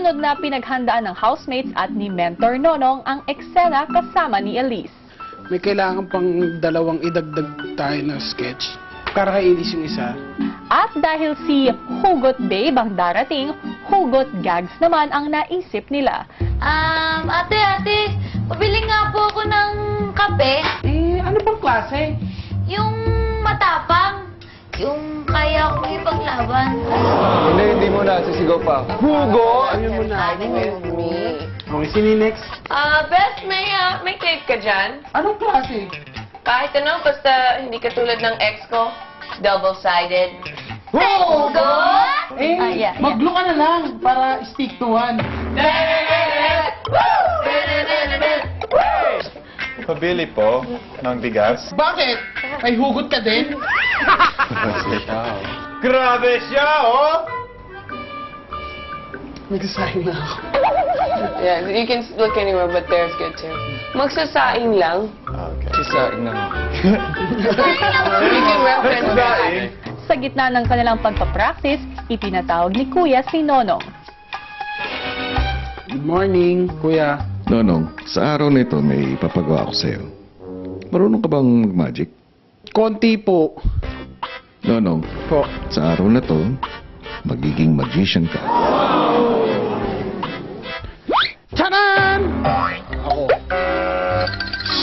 Susunod na pinaghandaan ng housemates at ni Mentor Nonong ang eksena kasama ni Elise. May kailangan pang dalawang idagdag tayo na sketch. Karakainis yung isa. At dahil si Hugot Babe ang darating, Hugot Gags naman ang naisip nila. Ate, pabili nga po ako ng kape. Ano bang klase? Yung matapang. Yung kaya kong ipaglaban. Hindi mo na. Sisigaw pa. Hugo! Ayun mo na. With me. Okay, sino next? Beth, may cake ka dyan? Anong klase? Kahit ano, basta hindi katulad ng ex ko. Double-sided. Hugo! Yeah. Mag-glue ka na lang para stick to one. Pabili po ng bigas. Bakit? May hugot ka din? Grabe siya, oh! Nagsasahin na ako. Yeah, you can look anywhere, but there's good too. Magsasaing lang. Okay. Sisaing naman. You can reference that. Sa gitna ng kanilang pagpapractice, ipinatawag ni Kuya si Nonong. Good morning, kuya. Nonong, sa araw na ito may papagawa ko sa'yo. Marunong ka bang mag-magic? Konti po. Nonong, Po. sa araw na to, magiging magician ka. Tanan! Ako.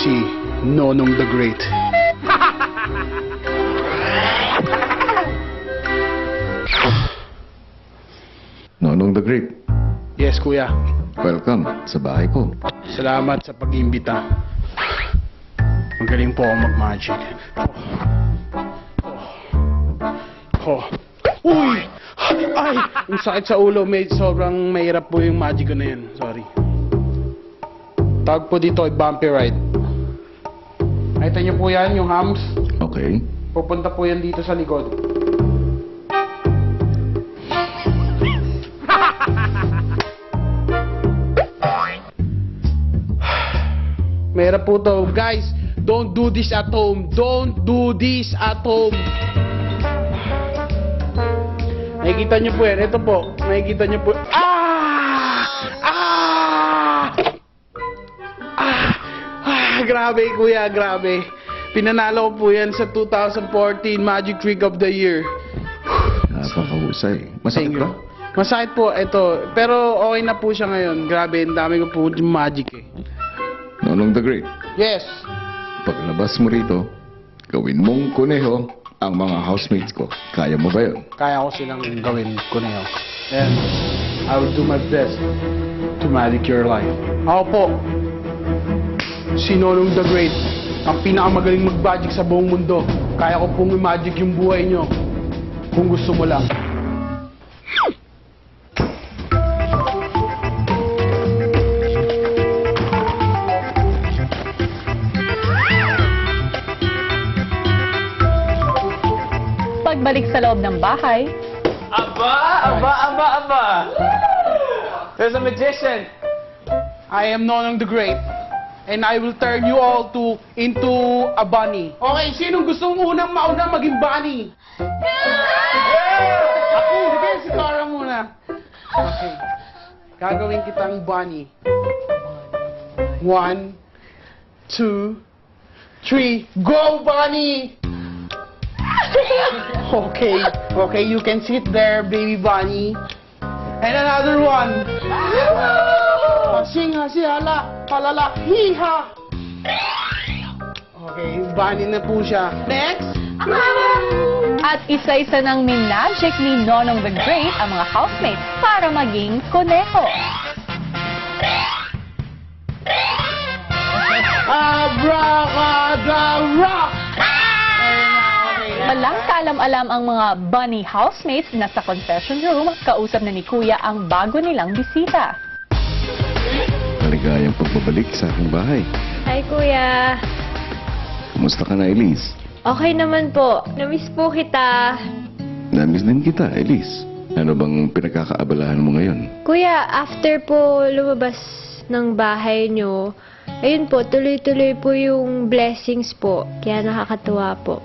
Si Nonong the Great. Nonong the Great, Yes, kuya. welcome sa bahay ko. Salamat sa pag-imbita. Magaling po ako mag-magic. Oh. Uy! Ay! Ang sakit sa ulo. Sobrang mahirap po yung magic ko na yun. Sorry. Tawag po dito ay bumpy ride. Nakita niyo po yan, yung hams. Okay? Pupunta po yan dito sa likod. Mahirap po to. Guys, don't do this at home. Don't do this at home. Nakikita niyo po yan. Ito po. Nakikita niyo po. Grabe, kuya. Grabe. Pinanalo ko po yan sa 2014 Magic Trick of the Year. Napakahusay. Masakit Thank you. ba? Masakit po. Ito. Pero okay na po siya ngayon. Grabe. Ang dami ko po yung magic eh. Nonong the Great, Yes. paglabas mo rito, gawin mong kuneho ang mga housemates ko. Kaya mo ba yun? Kaya ko silang gawin ko na yun. And I will do my best to magic your life. Ako po, si Nonong the Great, ang pinakamagaling mag-magic sa buong mundo. Kaya ko pong i-magic yung buhay nyo. Kung gusto mo lang. Pagbalik sa loob ng bahay, Aba! There's a magician. I am Nonong the Great. And I will turn you all into a bunny. Okay, sinong gusto mong mauna maging bunny? Ako, sige, si Cara muna. Okay. Gagawin kitang bunny. 1, 2, 3, go bunny! Okay, you can sit there, baby bunny. And another one. Sing ha, si hala, palala, hiha. Okay, bunny na po siya. Next. at isa-isa ng minagic ni Nonong the Great ang mga housemates para maging koneho. Abracadabra! Walang kaalam-alam ang mga bunny housemates na sa confession room, kausap na ni Kuya ang bago nilang bisita. Maligayang pagbabalik sa aking bahay. Hi, Kuya. Kumusta ka na, Elise? Okay naman po. Namiss po kita. Namiss din kita, Elise. Ano bang pinagkakaabalahan mo ngayon? Kuya, after po lumabas ng bahay nyo, ayun po, tuloy-tuloy po yung blessings po. Kaya nakakatuwa po.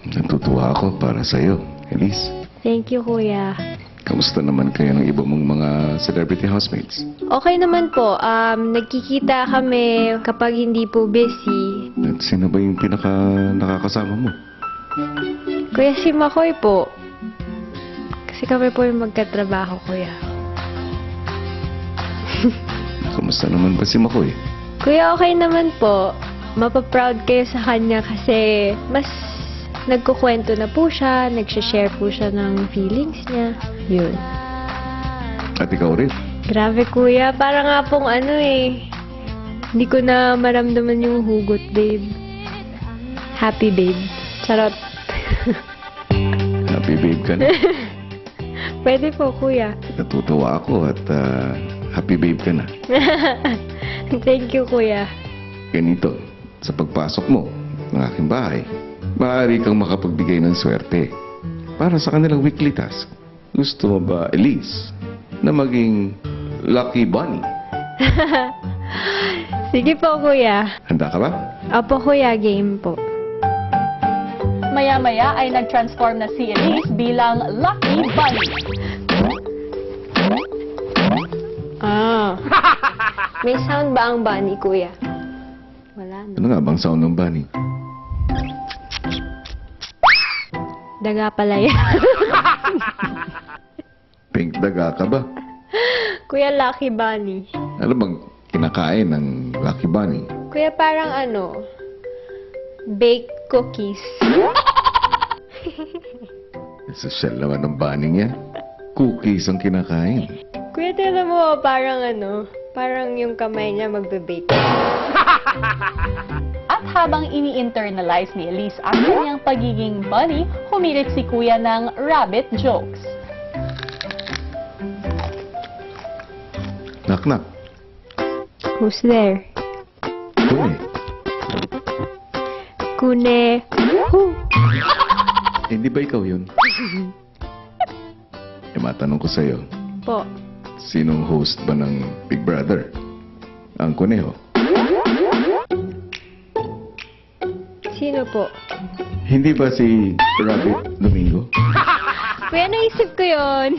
Natutuwa ako para sa'yo, Elise. Thank you, Kuya. Kamusta naman kayo ng iba mong mga celebrity housemates? Okay naman po. Nagkikita kami kapag hindi po busy. At sino ba yung pinaka nakakasama mo? Kuya si Makoy po. Kasi kami po yung magkatrabaho, kuya. Kamusta naman ba si Makoy? Kuya, okay naman po. Mapaproud kayo sa kanya kasi mas nagkukwento na po siya, nagsishare po siya ng feelings niya. Yun. At ikaw rin? Grabe, kuya. Para nga pong hindi ko na maramdaman yung hugot, babe. Happy, babe. Charot. Happy babe ka na? Pwede po, kuya. Natutuwa ako at happy babe ka na. Thank you, kuya. Ganito, sa pagpasok mo ng aking bahay, maaari kang makapagbigay ng swerte para sa kanilang weekly task. Gusto mo ba, Elise, na maging lucky bunny? Sige po, kuya. Handa ka ba? Opo, kuya. Game po. Maya-maya ay nag-transform na si Elise bilang Lucky Bunny. May sound ba ang bunny, kuya? Wala na. Ano nga bang sound ng bunny? Daga pala yan. Pink daga ka ba? Kuya, Lucky Bunny. Ano bang kinakain ng lucky bunny? Kuya, parang baked cookies. Social naman ng bunny yan. Cookies ang kinakain. Kuya, tala mo, parang parang yung kamay niya magbe-bake. At habang ini-internalize ni Elise ang kanyang pagiging bunny, humirit si Kuya ng rabbit jokes. Knock-knock. Who's there? Kune. Kune. Who? Hindi ba ikaw yun? Matanong ko sa'yo, Po. sinong host ba ng Big Brother? Ang kuneho? Sino po? Hindi ba si Rabbit Domingo? Kuya, naisip ko yun.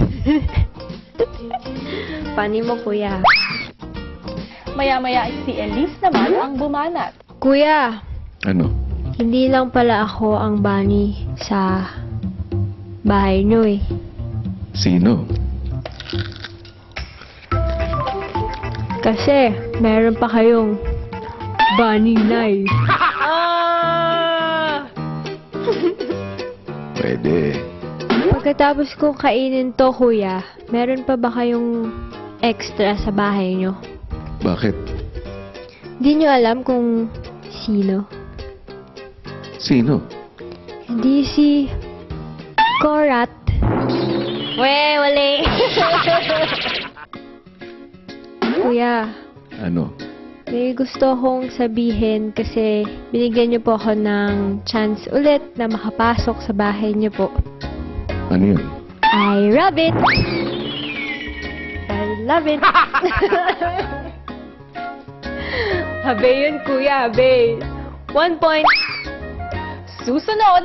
Pani mo, kuya. Maya-maya ay si Elise naman ang bumanat. Kuya, Ano? hindi lang pala ako ang bunny sa bahay niyo eh. Sino? Kasi, meron pa kayong bunny nai. Pwede. Pagkatapos kong kainin to, kuya, meron pa ba kayong extra sa bahay niyo? Bakit? Hindi niyo alam kung sino? Sino? Hindi si Korat. Wale. Kuya, Ano? may gusto akong sabihin kasi binigyan niyo po ako ng chance ulit na makapasok sa bahay niyo po. Ano yun? I love it! I love it! Habe yun, kuya, habe. 1 point. Susunod,